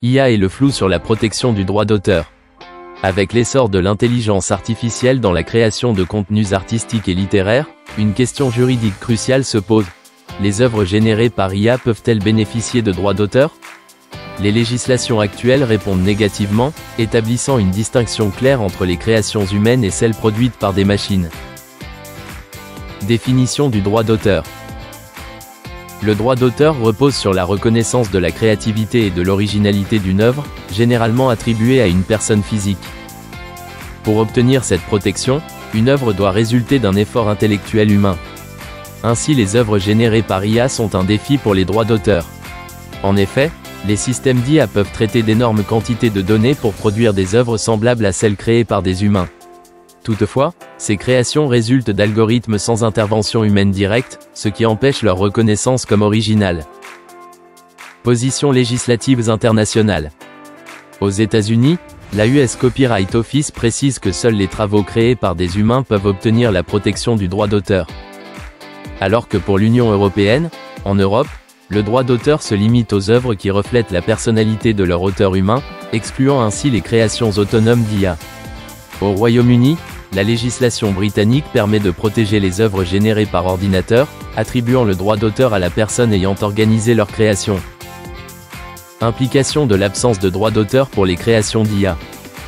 IA et le flou sur la protection du droit d'auteur. Avec l'essor de l'intelligence artificielle dans la création de contenus artistiques et littéraires, une question juridique cruciale se pose. Les œuvres générées par IA peuvent-elles bénéficier de droits d'auteur? Les législations actuelles répondent négativement, établissant une distinction claire entre les créations humaines et celles produites par des machines. Définition du droit d'auteur. Le droit d'auteur repose sur la reconnaissance de la créativité et de l'originalité d'une œuvre, généralement attribuée à une personne physique. Pour obtenir cette protection, une œuvre doit résulter d'un effort intellectuel humain. Ainsi, les œuvres générées par IA sont un défi pour les droits d'auteur. En effet, les systèmes d'IA peuvent traiter d'énormes quantités de données pour produire des œuvres semblables à celles créées par des humains. Toutefois, ces créations résultent d'algorithmes sans intervention humaine directe, ce qui empêche leur reconnaissance comme originale. Positions législatives internationales. Aux États-Unis, la US Copyright Office précise que seuls les travaux créés par des humains peuvent obtenir la protection du droit d'auteur. Alors que pour l'Union européenne, en Europe, le droit d'auteur se limite aux œuvres qui reflètent la personnalité de leur auteur humain, excluant ainsi les créations autonomes d'IA. Au Royaume-Uni, la législation britannique permet de protéger les œuvres générées par ordinateur, attribuant le droit d'auteur à la personne ayant organisé leur création. Implication de l'absence de droit d'auteur pour les créations d'IA.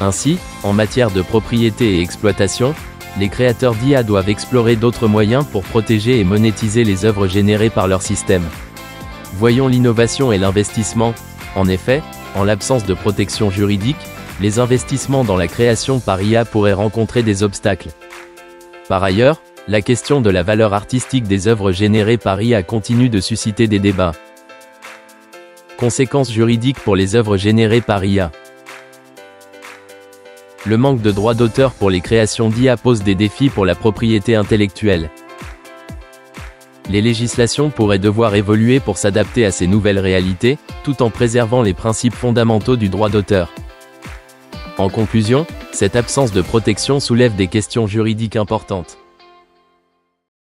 Ainsi, en matière de propriété et exploitation, les créateurs d'IA doivent explorer d'autres moyens pour protéger et monétiser les œuvres générées par leur système. Voyons l'innovation et l'investissement. En effet, en l'absence de protection juridique, les investissements dans la création par IA pourraient rencontrer des obstacles. Par ailleurs, la question de la valeur artistique des œuvres générées par IA continue de susciter des débats. Conséquences juridiques pour les œuvres générées par IA. Le manque de droits d'auteur pour les créations d'IA pose des défis pour la propriété intellectuelle. Les législations pourraient devoir évoluer pour s'adapter à ces nouvelles réalités, tout en préservant les principes fondamentaux du droit d'auteur. En conclusion, cette absence de protection soulève des questions juridiques importantes.